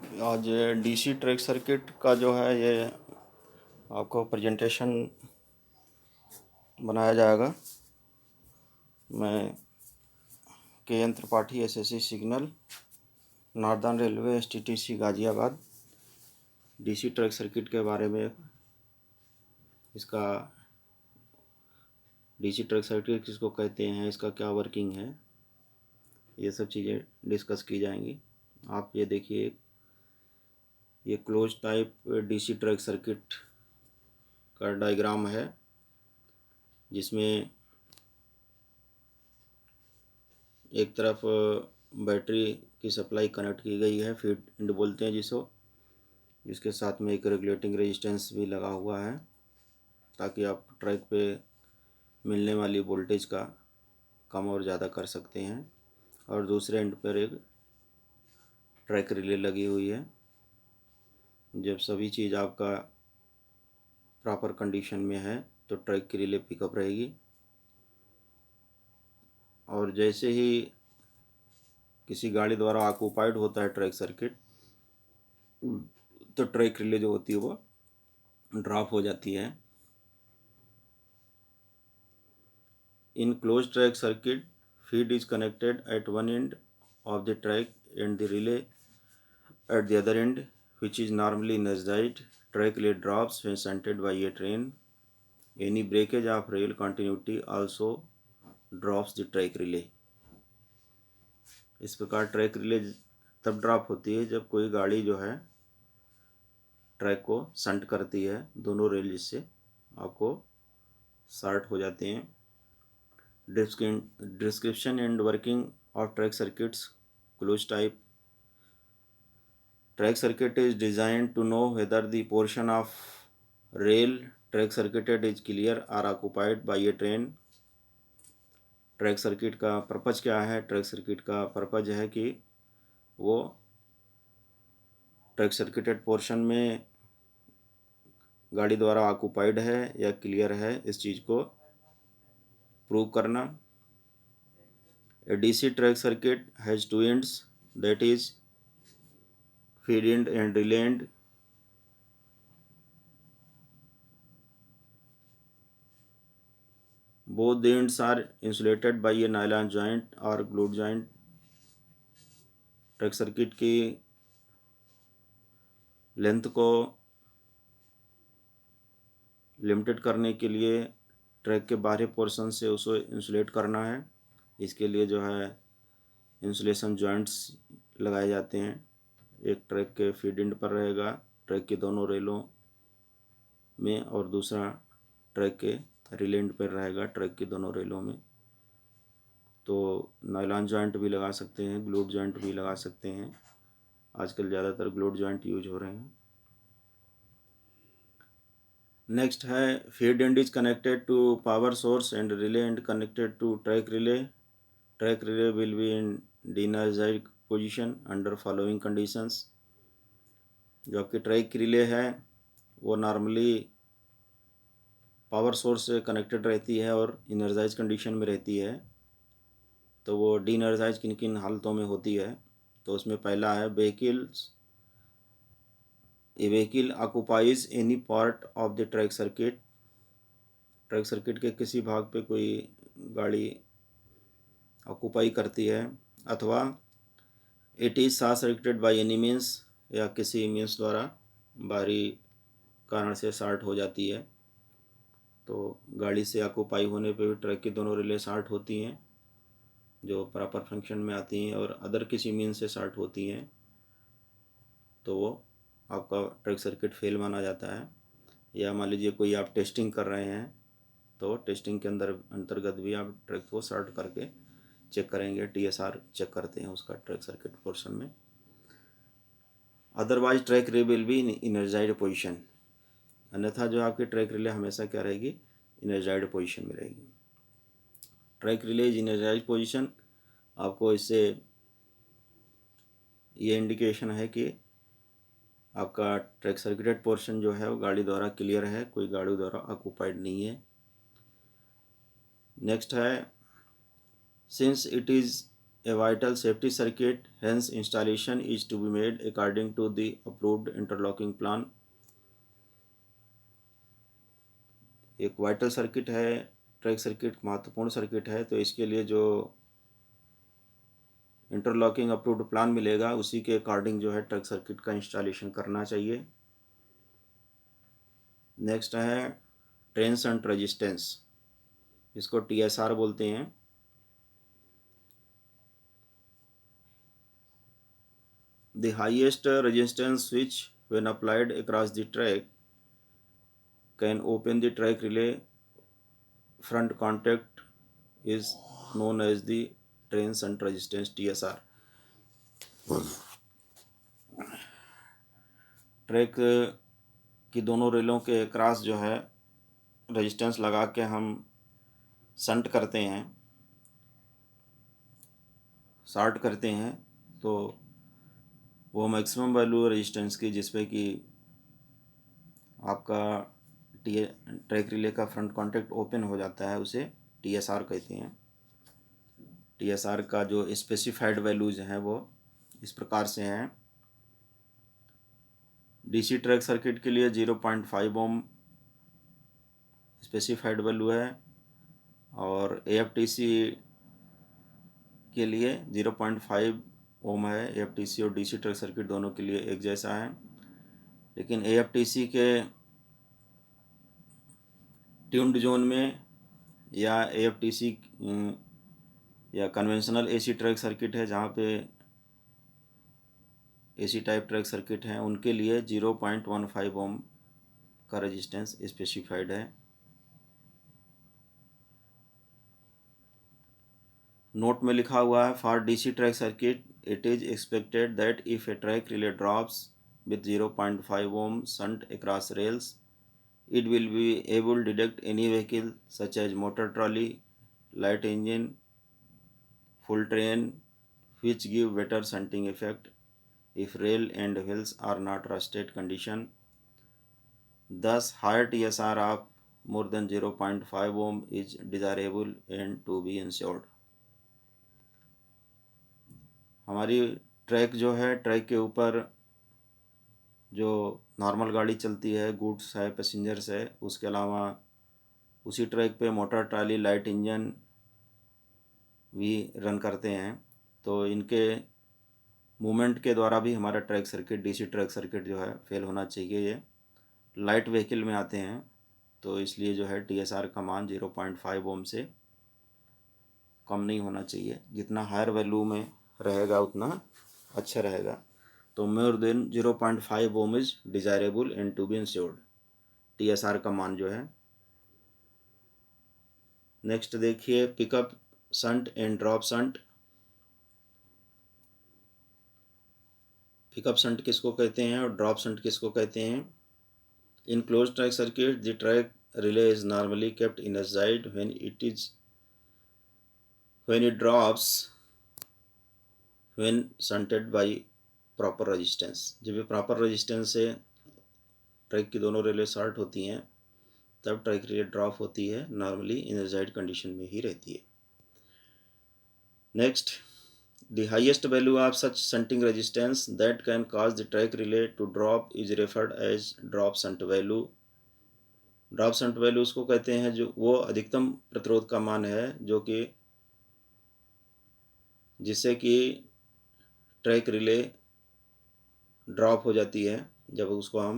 आज DC track circuit का जो है ये आपको प्रेजेंटेशन बनाया जाएगा। मैं K Tripathi SSC signal northern railway STTC Ghaziabad DC track circuit के बारे में इसका डीसी ट्रैक सर्किट किसको कहते हैं, इसका क्या वर्किंग है, ये सब चीज़ें डिस्कस की जाएंगी। आप ये देखिए, ये close type DC track circuit का डायग्राम है जिसमें एक तरफ बैटरी की सप्लाई कनेक्ट की गई है, फीड इंड बोलते हैं जिसके साथ में एक रेगुलेटिंग रेजिस्टेंस भी लगा हुआ है ताकि आप ट्रैक पे मिलने वाली वोल्टेज का कम और ज़्यादा कर सकते हैं। और दूसरे एंड पर एक ट्रैक रिले लगी हुई है। जब सभी चीज़ आपका प्रॉपर कंडीशन में है तो ट्रैक की रिले पिकअप रहेगी, और जैसे ही किसी गाड़ी द्वारा ऑक्यूपाइड होता है ट्रैक सर्किट तो ट्रैक रिले जो होती है वो ड्रॉप हो जाती है। In closed track circuit, feed is connected at one end of the track and the relay at the other end, which is normally energized. Track relay drops when shunted by a train. Any breakage of rail continuity also drops the track relay. इस प्रकार track relay तब drop होती है जब कोई गाड़ी जो है ट्रैक को शंट करती है, दोनों रेल जिससे आपको शॉर्ट हो जाते हैं। Description and working of track circuits. Closed type track circuit is designed to know whether the portion of rail track circuited is clear or occupied by a train. Track circuit का purpose क्या है? Track circuit का purpose है कि वो track circuited portion में गाड़ी द्वारा ऑक्यूपाइड है या क्लियर है, इस चीज़ को प्रूव करना। A DC track circuit has two ends, that is feed end and relay end. Both the ends are insulated by a nylon joint or glued joint. Track circuit की length को limited करने के लिए track के बाहरी portion से उसको insulate करना है। इसके लिए जो है इंसुलेशन जॉइंट्स लगाए जाते हैं। एक ट्रैक के फीड एंड पर रहेगा ट्रैक की दोनों रेलों में, और दूसरा ट्रैक के रिले एंड पर रहेगा ट्रैक की दोनों रेलों में। तो नायलॉन जॉइंट भी लगा सकते हैं, ग्लूड जॉइंट भी लगा सकते हैं। आजकल ज़्यादातर ग्लूड जॉइंट यूज हो रहे हैं। नेक्स्ट है feed end is connected to power source and relay end connected to track relay. Track relay will be in de-energized position under following conditions. जो आपकी ट्रैक रिले है वो नॉर्मली पावर सोर्स से connected रहती है और energise condition में रहती है। तो वो डीएनर्जाइज किन किन हालतों में होती है? तो उसमें पहला है A vehicle occupies any part of the track circuit. Track circuit के किसी भाग पे कोई गाड़ी ऑक्यूपाई करती है, अथवा it is short circuited by any means, या किसी मीन्स द्वारा बाहरी कारण से शॉर्ट हो जाती है। तो गाड़ी से ऑक्यूपाई होने पे भी ट्रैक की दोनों रिले शॉर्ट होती हैं जो प्रॉपर फंक्शन में आती हैं, और अदर किसी मीन्स से शॉर्ट होती हैं तो वो आपका ट्रैक सर्किट फेल माना जाता है। या मान लीजिए कोई आप टेस्टिंग कर रहे हैं तो टेस्टिंग के अंतर्गत भी आप ट्रैक को शॉर्ट करके चेक करेंगे, टीएसआर चेक करते हैं उसका ट्रैक सर्किट पोर्शन में। Otherwise track relay will be in energized position. अन्यथा जो आपकी ट्रैक रिले हमेशा क्या रहेगी? इनर्जाइज्ड पोजीशन में रहेगी. Track relay is energized position. आपको इससे ये इंडिकेशन है कि आपका ट्रैक सर्किटेड पोर्शन जो है वो गाड़ी द्वारा क्लियर है, कोई गाड़ी द्वारा ऑक्यूपाइड नहीं है. नेक्स्ट है since it is a vital safety circuit, hence installation is to be made according to the approved interlocking plan. एक वाइटल सर्किट है, ट्रैक सर्किट महत्वपूर्ण सर्किट है, तो इसके लिए जो इंटरलॉकिंग अप्रूव्ड प्लान मिलेगा उसी के अकॉर्डिंग जो है ट्रैक सर्किट का इंस्टॉलेशन करना चाहिए। नेक्स्ट है ट्रांसिएंट रेजिस्टेंस, इसको TSR बोलते हैं। The highest resistance switch when applied across the track can open the track relay front contact is known as the transient resistance TSR। Track की दोनों रेलों के क्रॉस जो है रेजिस्टेंस लगा के हम शंट करते हैं, शॉर्ट करते हैं, तो वो मैक्सिमम वैल्यू रेजिस्टेंस की जिस पे कि आपका ट्रैक रिले का फ्रंट कॉन्टैक्ट ओपन हो जाता है उसे TSR कहते हैं। TSR का जो स्पेसिफाइड वैल्यूज हैं वो इस प्रकार से हैं। DC ट्रैक सर्किट के लिए 0.5 ओम स्पेसिफाइड वैल्यू है और AFTC के लिए 0.5 ओम है। AFTC और DC ट्रैक सर्किट दोनों के लिए एक जैसा है, लेकिन AFTC के ट्यून्ड जोन में या AFTC या कन्वेंशनल AC ट्रैक सर्किट है जहाँ पे AC टाइप ट्रैक सर्किट हैं उनके लिए 0.15 ओम का रेजिस्टेंस स्पेसिफाइड है। नोट में लिखा हुआ है for DC track circuit it is expected that if A track relay drops with 0.5 ohm shunt across rails, it will be able to detect any vehicle such as motor trolley, light engine, full train, which give better shunting effect if rail and wheels are not rusted condition. Thus, higher TSR of more than 0.5 ohm is desirable and to be ensured. हमारी track जो है, track के ऊपर जो normal गाड़ी चलती है, goods है, पैसेंजर्स है, उसके अलावा उसी ट्रैक पे मोटर ट्राली, लाइट इंजन भी रन करते हैं, तो इनके मूवमेंट के द्वारा भी हमारा track circuit, DC track circuit जो है फेल होना चाहिए। ये लाइट व्हीकल में आते हैं, तो इसलिए जो है TSR का मान 0.5 ओम से कम नहीं होना चाहिए। जितना हायर वैल्यू में रहेगा उतना अच्छा रहेगा। तो more than 0.5 ohm is desirable and to be ensured, TSR का मान जो है। नेक्स्ट देखिए pickup shunt and drop shunt. Pickup shunt किसको कहते हैं और ड्रॉप शंट किसको कहते हैं? In close track circuit the track relay is normally kept energized when it drops when shunted by proper resistance. जब ये प्रॉपर रेजिस्टेंस से ट्रैक की दोनों रेलें शॉर्ट होती हैं तब ट्रैक रिले ड्रॉप होती है, नॉर्मली एनर्जाइज्ड कंडीशन में ही रहती है। Next, the highest value of such shunting resistance that can cause the track relay to drop is referred as drop shunt value. Drop shunt value उसको कहते हैं जो वो अधिकतम प्रतिरोध का मान है जो कि जिससे कि ट्रैक रिले ड्रॉप हो जाती है जब उसको हम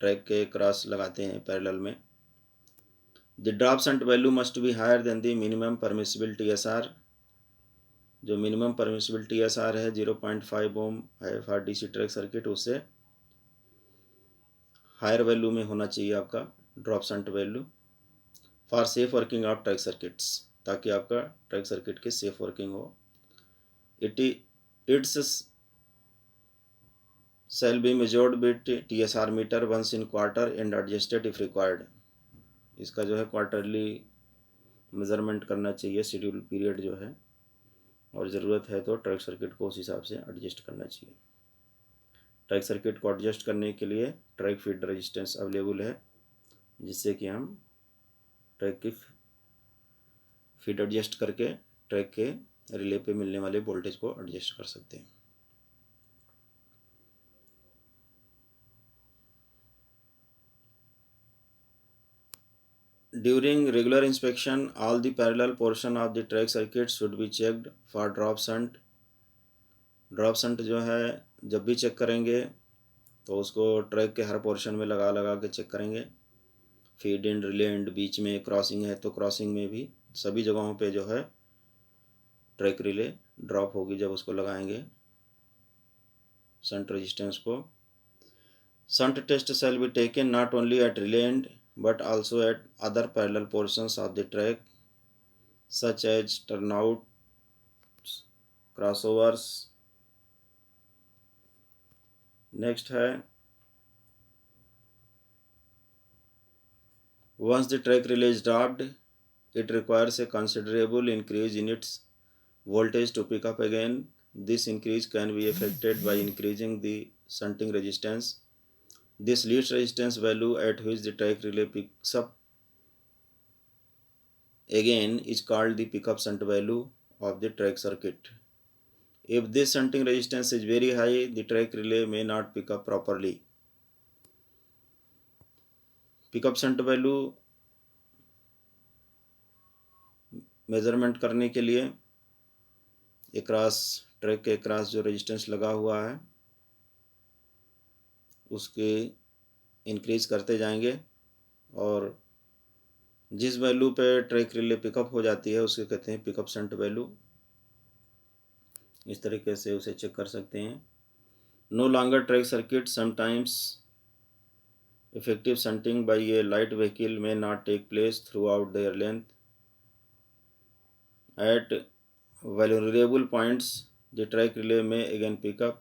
ट्रैक के क्रॉस लगाते हैं पैरेलल में। The drop shunt value must be higher than the minimum permissible TSR। जो मिनिमम परमिसिबल TSR है 0.5 ओम है फॉर DC ट्रैक सर्किट, उससे हायर वैल्यू में होना चाहिए आपका drop shunt value for safe working of track circuits, ताकि आपका ट्रैक सर्किट की सेफ वर्किंग हो। It's shall be measured with TSR meter once in quarter and adjusted if required। इसका जो है क्वार्टरली मेज़रमेंट करना चाहिए, शेड्यूल पीरियड जो है, और ज़रूरत है तो ट्रैक सर्किट को उस हिसाब से एडजस्ट करना चाहिए। ट्रैक सर्किट को एडजस्ट करने के लिए ट्रैक फीड रेजिस्टेंस अवेलेबल है, जिससे कि हम ट्रैक की फीड एडजस्ट करके ट्रैक के रिले पे मिलने वाले वोल्टेज को एडजस्ट कर सकते हैं। During regular inspection, all the parallel portion of the track circuit should be checked for drop shunt. Drop shunt जो है जब भी चेक करेंगे तो उसको ट्रैक के हर पोर्शन में लगा लगा के चेक करेंगे। फीड एंड रिले एंड बीच में क्रॉसिंग है तो क्रॉसिंग में भी सभी जगहों पे जो है ट्रैक रिले ड्रॉप होगी जब उसको लगाएंगे शंट रेजिस्टेंस को। Shunt test shall be taken not only at relay end but also at other parallel portions of the track such as turnouts, crossovers. Next है once the track relay is dropped, it requires a considerable increase in its voltage to pick up again. This increase can be effected by increasing the shunting resistance. This least resistance value at which the track relay picks up again is called the pickup shunt value of the track circuit. If this shunting resistance is very high, the track relay may not pick up properly. Pickup shunt value measurement करने के लिए across track के across जो resistance लगा हुआ है उसके increase करते जाएंगे और जिस वैल्यू पे ट्रैक रिले पिकअप हो जाती है उसके कहते हैं पिकअप शंट वैल्यू। इस तरीके से उसे चेक कर सकते हैं। No longer track circuit sometimes effective shunting by a light vehicle may not take place throughout their length. At vulnerable points the track relay may again pick up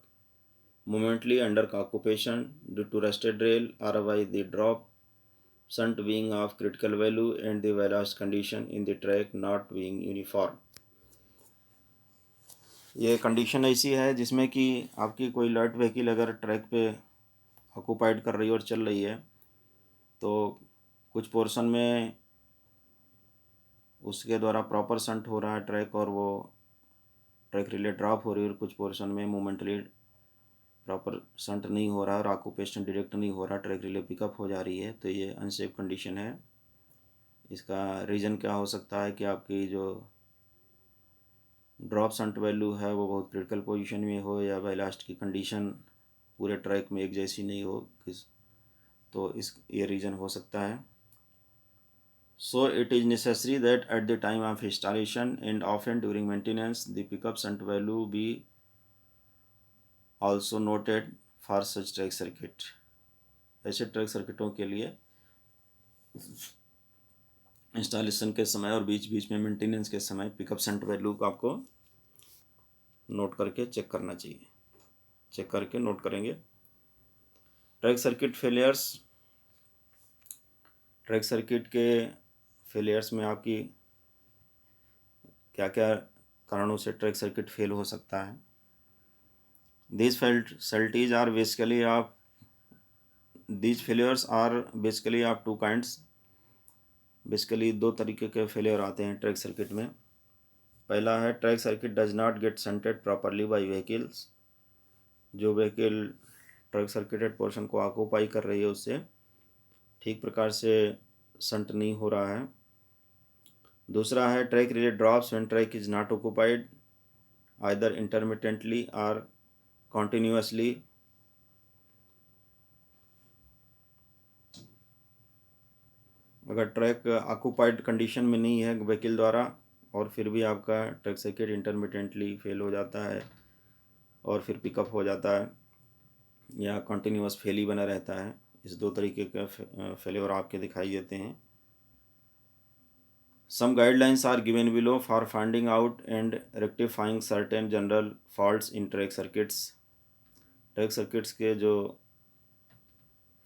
momently under occupation due to rusted rail or by the drop shunt being of critical value and the ballast condition in the track not being uniform. ये condition ऐसी है जिसमें कि आपकी कोई light vehicle अगर track पे occupied कर रही है और चल रही है तो कुछ पोर्शन में उसके द्वारा प्रॉपर शंट हो रहा है ट्रैक और वो ट्रैक रिले ड्रॉप हो रही है और कुछ पोर्शन में मोमेंटली प्रॉपर शंट नहीं हो रहा है और ऑक्यूपेशन डायरेक्ट नहीं हो रहा, ट्रैक रिले पिकअप हो जा रही है, तो ये अनसेफ कंडीशन है। इसका रीज़न क्या हो सकता है कि आपकी जो ड्रॉप शंट वैल्यू है वो बहुत क्रिटिकल पोजीशन में हो या बैलास्ट की कंडीशन पूरे ट्रैक में एक जैसी नहीं हो तो ये रीज़न हो सकता है। So it is necessary that at the time of installation and often during maintenance the pickup shunt value be also noted for such track circuit. ऐसे ट्रैक सर्किटों के लिए इंस्टॉलेशन के समय और बीच बीच में मेंटेनेंस के समय पिकअप शंट वैल्यू को आपको नोट करके चेक करना चाहिए। चेक करके नोट करेंगे। Track circuit failures, track circuit के फेलियर्स में आपकी क्या क्या कारणों से ट्रैक सर्किट फेल हो सकता है। These failures are basically of two kinds. Basically दो तरीके के फेलियर आते हैं ट्रैक सर्किट में। पहला है track circuit does not get shunted properly by vehicles. जो व्हीकल ट्रैक सर्किटेड पोर्शन को ऑक्यूपाई कर रही है उससे ठीक प्रकार से शंट नहीं हो रहा है। दूसरा है track relay drops when track is not occupied either intermittently और कॉन्टिन्यूसली। अगर ट्रैक ऑक्यूपाइड कंडीशन में नहीं है व्हीकल द्वारा और फिर भी आपका ट्रैक सर्किट इंटरमिटेंटली फेल हो जाता है और फिर पिकअप हो जाता है या कंटिन्यूस फेल ही बना रहता है, इस दो तरीके का फेलियर आपके दिखाई देते हैं। Some guidelines are given below for finding out and rectifying certain general faults in track circuits. Track circuits के जो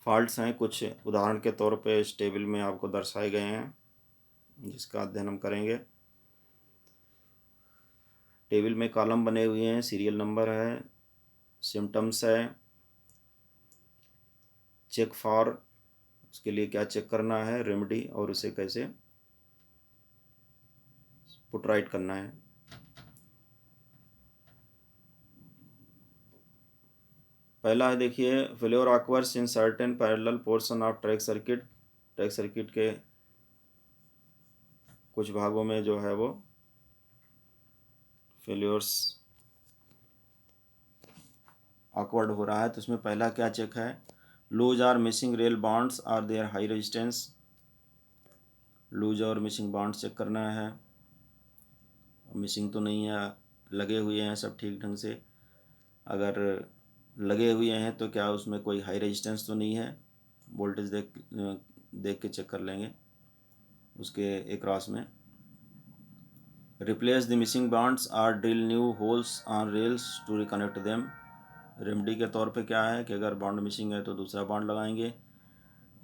फॉल्ट्स हैं कुछ उदाहरण के तौर पे इस टेबल में आपको दर्शाए गए हैं जिसका अध्ययन हम करेंगे। टेबल में कॉलम बने हुए हैं, सीरियल नंबर है, सिम्टम्स है, चेक फॉर उसके लिए क्या चेक करना है, रेमेडी और उसे कैसे पुट राइट करना है। पहला है देखिए, failure occurs in certain parallel portion of track circuit. Track circuit के कुछ भागों में जो है वो फेल्योर्स ऑकवर्ड हो रहा है। तो उसमें पहला क्या चेक है, लूज और missing rail bonds or their high resistance. Loose और मिसिंग बॉन्ड्स चेक करना है, मिसिंग तो नहीं है, लगे हुए हैं सब ठीक ढंग से। अगर लगे हुए हैं तो क्या उसमें कोई हाई रेजिस्टेंस तो नहीं है, वोल्टेज देख के चेक कर लेंगे उसके एक्रॉस में। Replace the missing bonds or drill new holes on rails to reconnect them. Remedy के तौर पे क्या है कि अगर बॉन्ड मिसिंग है तो दूसरा बॉन्ड लगाएंगे,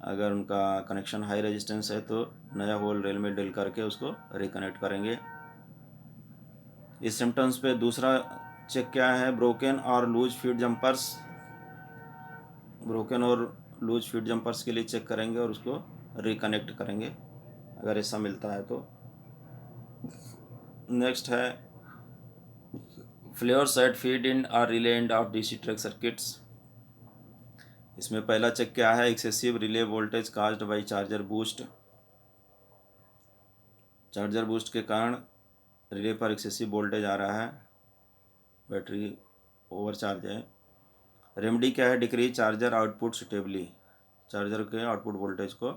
अगर उनका कनेक्शन हाई रेजिस्टेंस है तो नया होल रेल में ड्रिल करके उसको रिकनेक्ट करेंगे। इस सिम्टम्स पे दूसरा चेक क्या है, ब्रोकन और लूज फीड जंपर्स। ब्रोकन और लूज फीड जंपर्स के लिए चेक करेंगे और उसको रिकनेक्ट करेंगे अगर ऐसा मिलता है तो। नेक्स्ट है फ्लेयर सेट फीड इन और relay end of DC track circuits. इसमें पहला चेक क्या है, excessive relay voltage caused by charger boost. Charger boost के कारण रिले पर एक्सेसिव वोल्टेज आ रहा है, बैटरी ओवरचार्ज है। रेमेडी क्या है, decrease charger output suitably. Charger के आउटपुट वोल्टेज को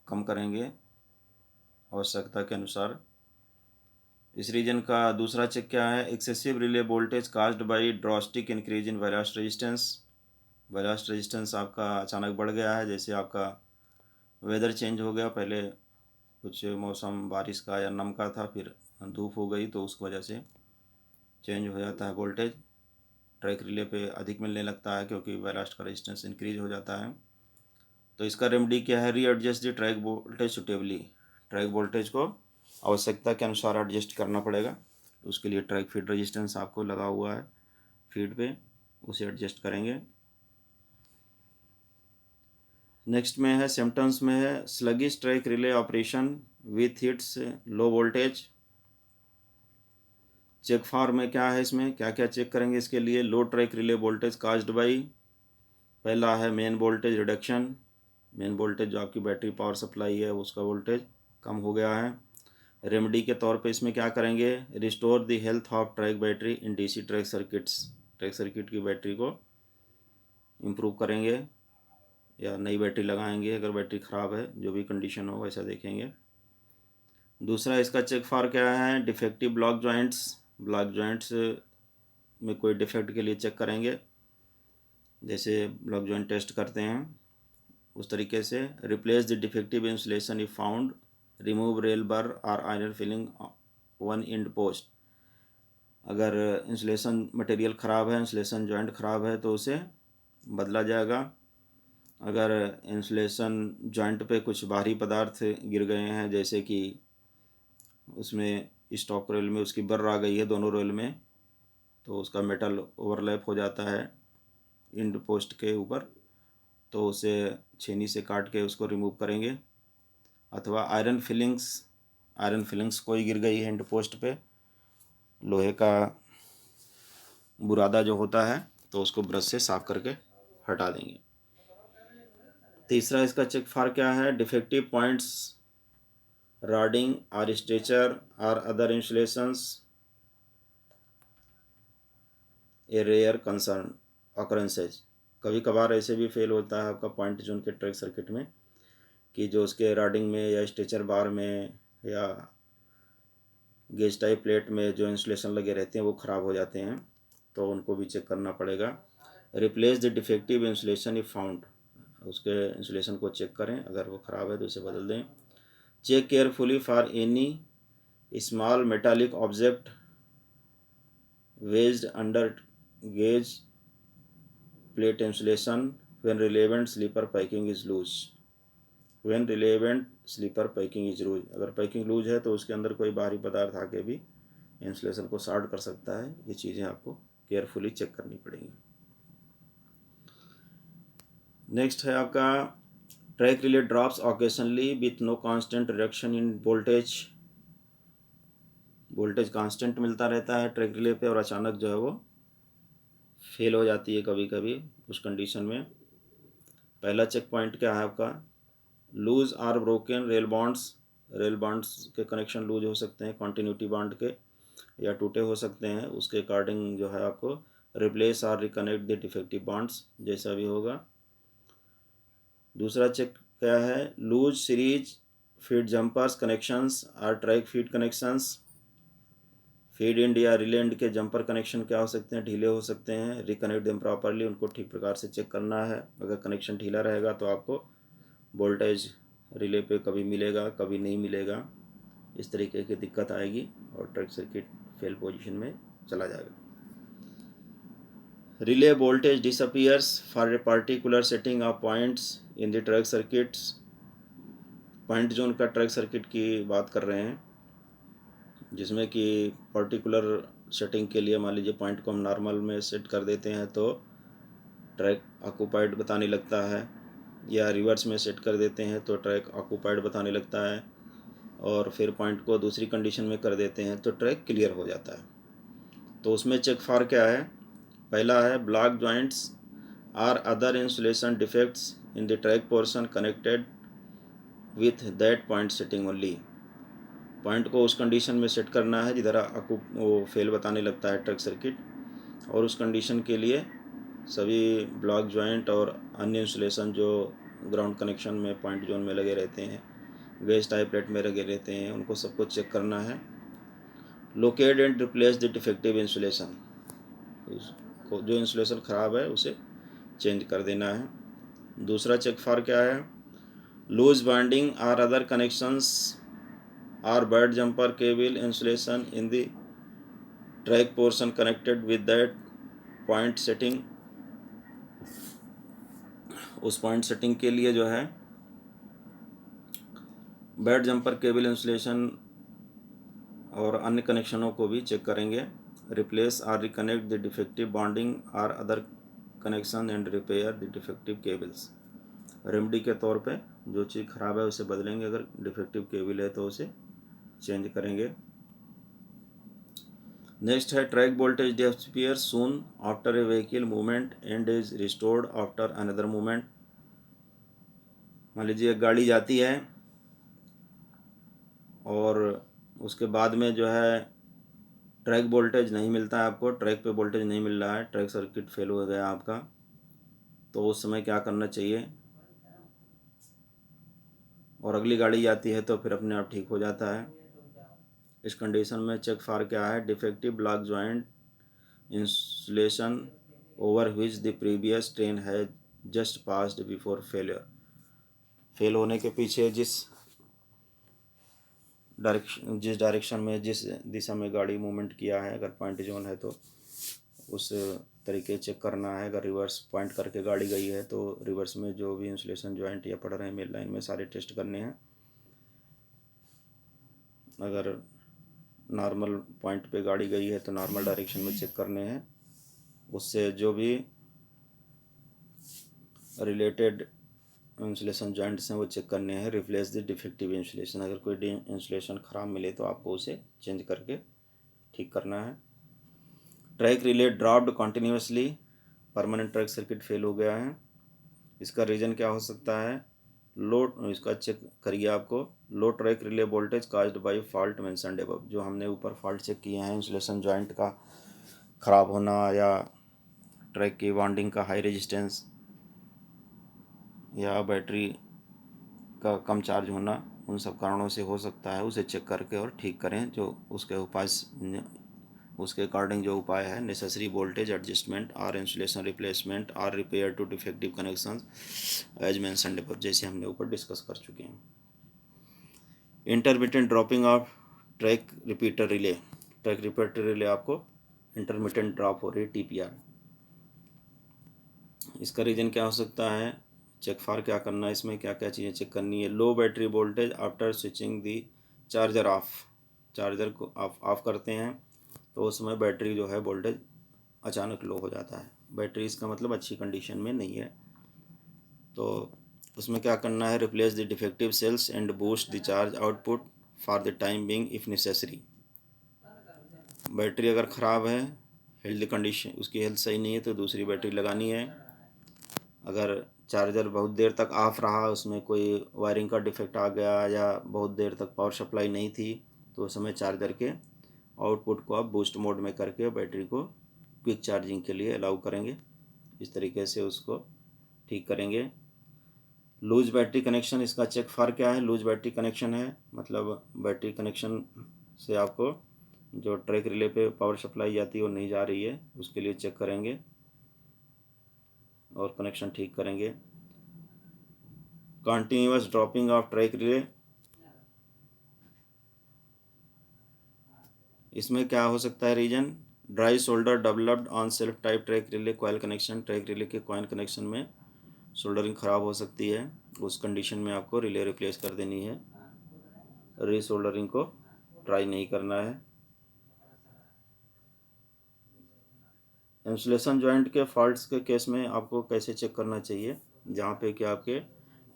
कम करेंगे आवश्यकता के अनुसार। इस रीजन का दूसरा चेक क्या है, excessive relay voltage caused by drastic increase in ballast resistance. Ballast resistance आपका अचानक बढ़ गया है, जैसे आपका वेदर चेंज हो गया, पहले कुछ मौसम बारिश का या नम का था, फिर धूप हो गई, तो उस वजह से चेंज हो जाता है वोल्टेज, ट्रैक रिले पे अधिक मिलने लगता है क्योंकि बैलास्ट का रेजिस्टेंस इंक्रीज हो जाता है। तो इसका रेमेडी क्या है, readjust the track voltage suitably. Track voltage को आवश्यकता के अनुसार एडजस्ट करना पड़ेगा, उसके लिए ट्रैक फीड रेजिस्टेंस आपको लगा हुआ है फीड पे, उसे एडजस्ट करेंगे। नेक्स्ट में है सिम्टम्स में है sluggish track relay operation with hits low voltage. Check for में क्या है, इसमें क्या क्या चेक करेंगे इसके लिए, low track relay voltage caused by, पहला है main voltage reduction. Main voltage जो आपकी बैटरी पावर सप्लाई है उसका वोल्टेज कम हो गया है। रेमेडी के तौर पे इसमें क्या करेंगे, restore the health of track battery in DC track circuits. Track circuit की बैटरी को इम्प्रूव करेंगे या नई बैटरी लगाएंगे, अगर बैटरी ख़राब है, जो भी कंडीशन हो वैसा देखेंगे। दूसरा इसका चेक फॉर क्या है, defective block joints. Block joints में कोई डिफेक्ट के लिए चेक करेंगे, जैसे ब्लॉक जॉइंट टेस्ट करते हैं उस तरीके से। Replace the defective insulation if found, remove rail burr और iron filling on end post. अगर इंसुलेशन मटेरियल ख़राब है, इंसुलेशन जॉइंट ख़राब है तो उसे बदला जाएगा। अगर इंसुलेशन जॉइंट पे कुछ भारी पदार्थ गिर गए हैं, जैसे कि उसमें स्टॉक रेल में उसकी बर आ गई है दोनों रेल में, तो उसका मेटल ओवरलैप हो जाता है इंड पोस्ट के ऊपर, तो उसे छेनी से काट के उसको रिमूव करेंगे। अथवा आयरन फिलिंग्स कोई गिर गई है इंड पोस्ट पे, लोहे का बुरादा जो होता है, तो उसको ब्रश से साफ करके हटा देंगे। तीसरा इसका चेक फॉर क्या है, डिफेक्टिव पॉइंट्स रॉडिंग और स्ट्रेचर और अदर इंसुलेशंस ए रेयर कंसर्न ऑकरेंसेज। कभी कभार ऐसे भी फेल होता है आपका पॉइंट जोन के ट्रैक सर्किट में, कि जो उसके रॉडिंग में या स्ट्रेचर बार में या गेज टाइप प्लेट में जो इंसुलेशन लगे रहते हैं वो ख़राब हो जाते हैं, तो उनको भी चेक करना पड़ेगा। Replace the defective insulation if found, उसके इंसुलेशन को चेक करें, अगर वो ख़राब है तो उसे बदल दें। Check carefully for any small metallic object wedged under gauge plate insulation when relevant sleeper packing is loose. When relevant sleeper packing is loose, अगर पैकिंग लूज है तो उसके अंदर कोई बाहरी पदार्थ आके भी इंसुलेशन को शॉर्ट कर सकता है। ये चीज़ें आपको केयरफुली चेक करनी पड़ेंगी। नेक्स्ट है आपका track relay drops occasionally with no constant reduction in voltage. Voltage constant मिलता रहता है ट्रैक रिले पे और अचानक जो है वो फेल हो जाती है कभी कभी। उस कंडीशन में पहला चेक पॉइंट क्या है आपका, lose our broken rail bonds. Rail bonds के कनेक्शन लूज हो सकते हैं, कॉन्टिन्यूटी बॉन्ड के, या टूटे हो सकते हैं। उसके अकॉर्डिंग जो है आपको रिप्लेस और रिकनेक्ट द डिफेक्टिव बॉन्ड्स जैसा भी होगा। दूसरा चेक क्या है, loose series feed jumpers connections और track feed connections. Feed end या रिले एंड के जंपर कनेक्शन क्या हो सकते हैं, ढीले हो सकते हैं। रिकनेक्ट देम प्रॉपरली, उनको ठीक प्रकार से चेक करना है। अगर कनेक्शन ढीला रहेगा तो आपको वोल्टेज रिले पे कभी मिलेगा कभी नहीं मिलेगा, इस तरीके की दिक्कत आएगी और ट्रैक सर्किट फेल पोजीशन में चला जाएगा। Relay voltage disappears for a particular setting of points in the track circuits. Point zone का ट्रैक सर्किट की बात कर रहे हैं, जिसमें कि पर्टिकुलर सेटिंग के लिए मान लीजिए पॉइंट को हम नॉर्मल में सेट कर देते हैं तो ट्रैक ऑक्यूपाइड बताने लगता है, या रिवर्स में सेट कर देते हैं तो ट्रैक ऑक्यूपाइड बताने लगता है, और फिर पॉइंट को दूसरी कंडीशन में कर देते हैं तो ट्रैक क्लियर हो जाता है। तो उसमें चेक फॉर क्या है, पहला है block joints or other insulation defects in the track portion connected with that point setting only. Point को उस कंडीशन में सेट करना है जिधर आपको वो फेल बताने लगता है ट्रैक सर्किट, और उस कंडीशन के लिए सभी ब्लॉक जॉइंट और अन्य इंसुलेशन जो ग्राउंड कनेक्शन में पॉइंट जोन में लगे रहते हैं, गैस टाइप प्लेट में लगे रहते हैं, उनको सबको चेक करना है। Locate and replace the defective insulation, जो इंसुलेशन ख़राब है उसे चेंज कर देना है। दूसरा चेक फॉर क्या है, loose binding or other connections or bad jumper cable insulation in the track portion connected with that point setting. उस पॉइंट सेटिंग के लिए जो है बैड जंपर केबल इंसुलेशन और अन्य कनेक्शनों को भी चेक करेंगे। रिप्लेस और रिकनेक्ट द डिफेक्टिव बॉन्डिंग और other connection and repair the defective cables. Remedy के तौर पे जो चीज़ ख़राब है उसे बदलेंगे, अगर डिफेक्टिव केबल है तो उसे चेंज करेंगे। नेक्स्ट है track voltage disappear soon after a vehicle movement and is restored after another movement. मान लीजिए गाड़ी जाती है और उसके बाद में जो है ट्रैक वोल्टेज नहीं मिलता है आपको, ट्रैक पे वोल्टेज नहीं मिल रहा है, ट्रैक सर्किट फेल हो गया आपका, तो उस समय क्या करना चाहिए, और अगली गाड़ी जाती है तो फिर अपने आप ठीक हो जाता है। इस कंडीशन में चेक फॉर क्या है, defective block joint insulation over which the previous train has just passed before failure. Fail होने के पीछे जिस डायरेक्शन में, जिस दिशा में गाड़ी मूवमेंट किया है, अगर पॉइंट जोन है तो उस तरीके चेक करना है। अगर रिवर्स पॉइंट करके गाड़ी गई है तो रिवर्स में जो भी इंसुलेशन जॉइंट या पड़ रहे हैं मिड लाइन में, सारे टेस्ट करने हैं। अगर नॉर्मल पॉइंट पे गाड़ी गई है तो नॉर्मल डायरेक्शन में चेक करने हैं। उससे जो भी रिलेटेड इंसुलेशन जॉइंट्स हैं वो चेक करने हैं। रिप्लेस द डिफेक्टिव इंसुलेशन, अगर कोई इंसुलेशन ख़राब मिले तो आपको उसे चेंज करके ठीक करना है। Track relay dropped continuously, permanent track circuit fail हो गया है। इसका रीज़न क्या हो सकता है, लो, इसका चेक करिए आपको, low track relay voltage caused by fault mentioned above. जो हमने ऊपर फॉल्ट चेक किए हैं, इंसुलेशन जॉइंट का ख़राब होना या ट्रैक की वाइंडिंग का हाई रेजिस्टेंस या बैटरी का कम चार्ज होना, उन सब कारणों से हो सकता है। उसे चेक करके और ठीक करें, जो उसके उपाय, उसके अकॉर्डिंग जो उपाय है, नेसेसरी वोल्टेज एडजस्टमेंट और इंसुलेशन रिप्लेसमेंट और repair to defective connections as mentioned above, जैसे हमने ऊपर डिस्कस कर चुके हैं। Intermittent dropping of track repeater relay, track repeater relay आपको इंटरमिटेंट ड्रॉप हो रही है, TPR। इसका रीज़न क्या हो सकता है, चेक फॉर क्या करना है, इसमें क्या क्या चीज़ें चेक करनी है। Low battery voltage after switching the charger off, charger को ऑफ करते हैं तो उस समय बैटरी जो है वोल्टेज अचानक लो हो जाता है। बैटरी इसका मतलब अच्छी कंडीशन में नहीं है, तो उसमें क्या करना है, replace the defective cells and boost the charge output for the time being if necessary. Battery अगर ख़राब है, हेल्थ कंडीशन, उसकी हेल्थ सही नहीं है तो दूसरी बैटरी लगानी है। अगर चार्जर बहुत देर तक ऑफ रहा, उसमें कोई वायरिंग का डिफेक्ट आ गया या बहुत देर तक पावर सप्लाई नहीं थी, तो उस समय चार्जर के आउटपुट को आप बूस्ट मोड में करके बैटरी को क्विक चार्जिंग के लिए अलाउ करेंगे। इस तरीके से उसको ठीक करेंगे। लूज बैटरी कनेक्शन, इसका चेक फॉर क्या है? लूज बैटरी कनेक्शन है मतलब बैटरी कनेक्शन से आपको जो ट्रैक रिले पे पावर सप्लाई जाती है वो नहीं जा रही है, उसके लिए चेक करेंगे और कनेक्शन ठीक करेंगे। Continuous dropping of track relay, इसमें क्या हो सकता है reason? Dry solder developed on self type track relay coil connection, track relay के कॉइल कनेक्शन में शोल्डरिंग ख़राब हो सकती है। उस कंडीशन में आपको रिले रिप्लेस कर देनी है, रीशोल्डरिंग को ट्राई नहीं करना है। इंसुलेशन जॉइंट के फॉल्ट्स के केस में आपको कैसे चेक करना चाहिए? जहाँ पे कि आपके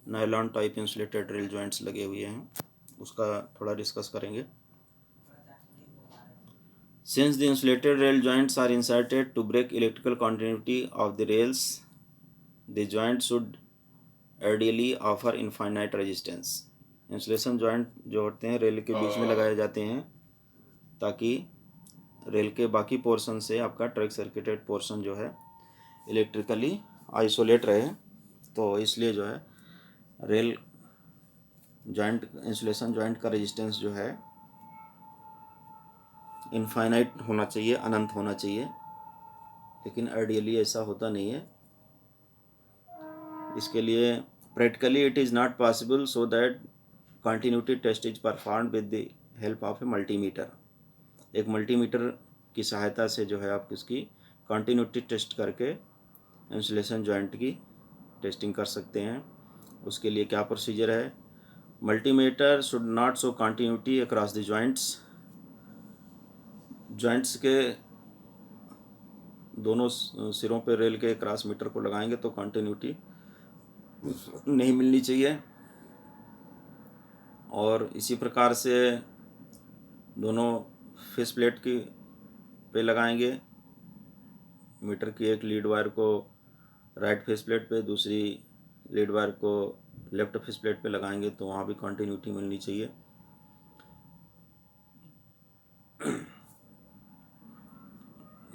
nylon type insulated rail joints लगे हुए हैं, उसका थोड़ा डिस्कस करेंगे। Since the insulated rail joints are inserted to break electrical continuity of the rails, the joint should ideally offer infinite resistance. Insulation joint जो होते हैं रेल के बीच में लगाए जाते हैं ताकि रेल के बाकी पोर्शन से आपका ट्रैक सर्किटेड पोर्शन जो है इलेक्ट्रिकली आइसोलेट रहे। तो इसलिए जो है रेल जॉइंट, इंसुलेशन जॉइंट का रेजिस्टेंस जो है इनफाइनाइट होना चाहिए, अनंत होना चाहिए, लेकिन आइडियली ऐसा होता नहीं है। इसके लिए practically it is not possible, so that continuity test is performed with the help of a multimeter. एक मल्टीमीटर की सहायता से जो है आप इसकी कंटिन्यूटी टेस्ट करके इंसुलेशन जॉइंट की टेस्टिंग कर सकते हैं। उसके लिए क्या प्रोसीजर है? Multimeter should not show continuity across the joints के दोनों सिरों पर रेल के क्रॉस मीटर को लगाएंगे तो कंटिन्यूटी नहीं मिलनी चाहिए। और इसी प्रकार से दोनों फेस प्लेट की पे लगाएंगे। मीटर की एक लीड वायर को राइट फेस प्लेट पे, दूसरी लीड वायर को लेफ्ट फेस प्लेट पे लगाएंगे तो वहाँ भी कंटिन्यूटी मिलनी चाहिए।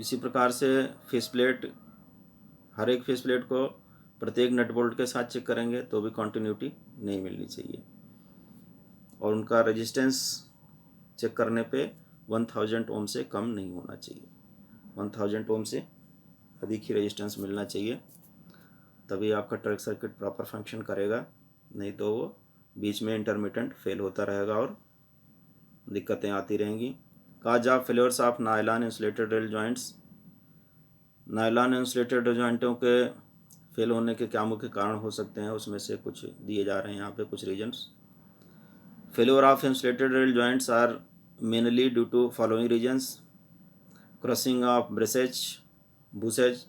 इसी प्रकार से फेस प्लेट, हर एक फेस प्लेट को प्रत्येक नट बोल्ट के साथ चेक करेंगे तो भी कंटिन्यूटी नहीं मिलनी चाहिए। और उनका रेजिस्टेंस चेक करने पे 1000 ओम से कम नहीं होना चाहिए। 1000 ओम से अधिक ही रेजिस्टेंस मिलना चाहिए, तभी आपका ट्रैक सर्किट प्रॉपर फंक्शन करेगा, नहीं तो वो बीच में इंटरमिटेंट फेल होता रहेगा और दिक्कतें आती रहेंगी। Cause of failures of nylon insulated rail joints, nylon insulated जॉइंटों के फेल होने के क्या मुख्य कारण हो सकते हैं, उसमें से कुछ दिए जा रहे हैं यहाँ पे कुछ reasons. Failure of insulated rail joints are mainly due to following reasons: crushing of braces, bushes,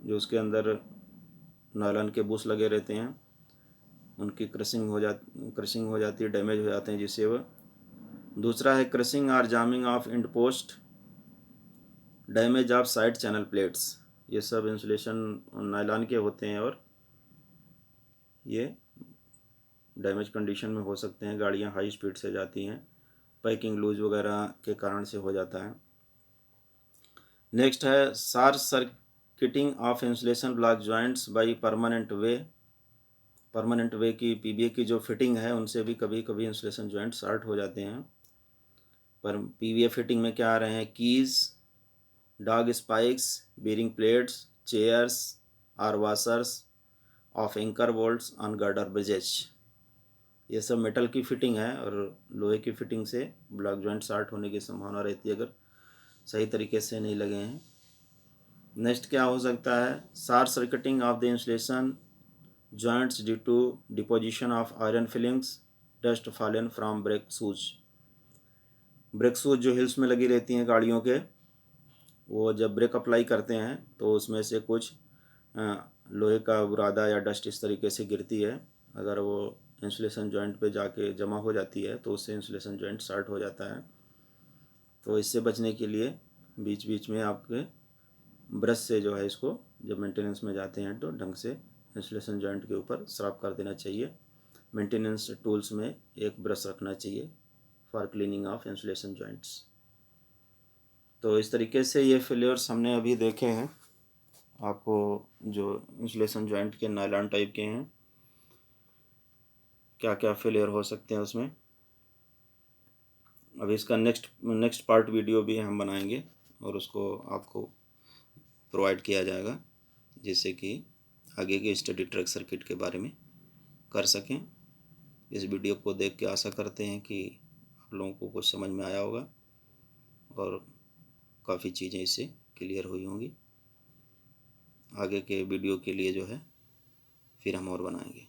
जो उसके अंदर नायलॉन के बूस लगे रहते हैं उनकी क्रशिंग हो जाती है, डैमेज हो जाते हैं जिससे वो। दूसरा है क्रशिंग और jamming of end post, damage of side channel plates. ये सब इंसुलेशन नायलॉन के होते हैं और ये डैमेज कंडीशन में हो सकते हैं। गाड़ियाँ हाई स्पीड से जाती हैं, पैकिंग लूज वगैरह के कारण से हो जाता है। नेक्स्ट है short circuiting of insulation block joints by permanent way. Permanent way की पीबीए की जो फिटिंग है उनसे भी कभी कभी इंसुलेशन जॉइंट शॉर्ट हो जाते हैं। पर पीवीए फिटिंग में क्या आ रहे हैं? Keys, dog spikes, bearing plates, chairs और washers of anchor bolts on girder bridges. ये सब मेटल की फिटिंग है और लोहे की फिटिंग से ब्लॉक जॉइंट शॉर्ट होने की संभावना रहती है अगर सही तरीके से नहीं लगे हैं। नेक्स्ट क्या हो सकता है? Short circuiting of the insulation joints due to deposition of iron filings, dust fallen from brake shoes. Brake shoes जो हिल्स में लगी रहती हैं गाड़ियों के, वो जब ब्रेक अप्लाई करते हैं तो उसमें से कुछ लोहे का बुरादा या डस्ट इस तरीके से गिरती है, अगर वो इंसुलेशन जॉइंट पे जाके जमा हो जाती है तो उससे इंसुलेशन जॉइंट शॉर्ट हो जाता है। तो इससे बचने के लिए बीच बीच में आपके ब्रश से जो है इसको जब मेंटेनेंस में जाते हैं तो ढंग से इंसुलेशन जॉइंट के ऊपर साफ कर देना चाहिए। मेंटेनेंस टूल्स में एक ब्रश रखना चाहिए for cleaning of insulation joints. तो इस तरीके से ये फेलियर्स हमने अभी देखे हैं आपको, जो इंसुलेशन जॉइंट के नायलॉन टाइप के हैं क्या क्या फेलियर हो सकते हैं उसमें। अभी इसका नेक्स्ट पार्ट वीडियो भी हम बनाएंगे और उसको आपको प्रोवाइड किया जाएगा, जिससे कि आगे के स्टडी ट्रैक सर्किट के बारे में कर सकें। इस वीडियो को देख के आशा करते हैं कि आप लोगों को कुछ समझ में आया होगा और काफ़ी चीज़ें इससे क्लियर हुई होंगी। आगे के वीडियो के लिए जो है फिर हम और बनाएंगे।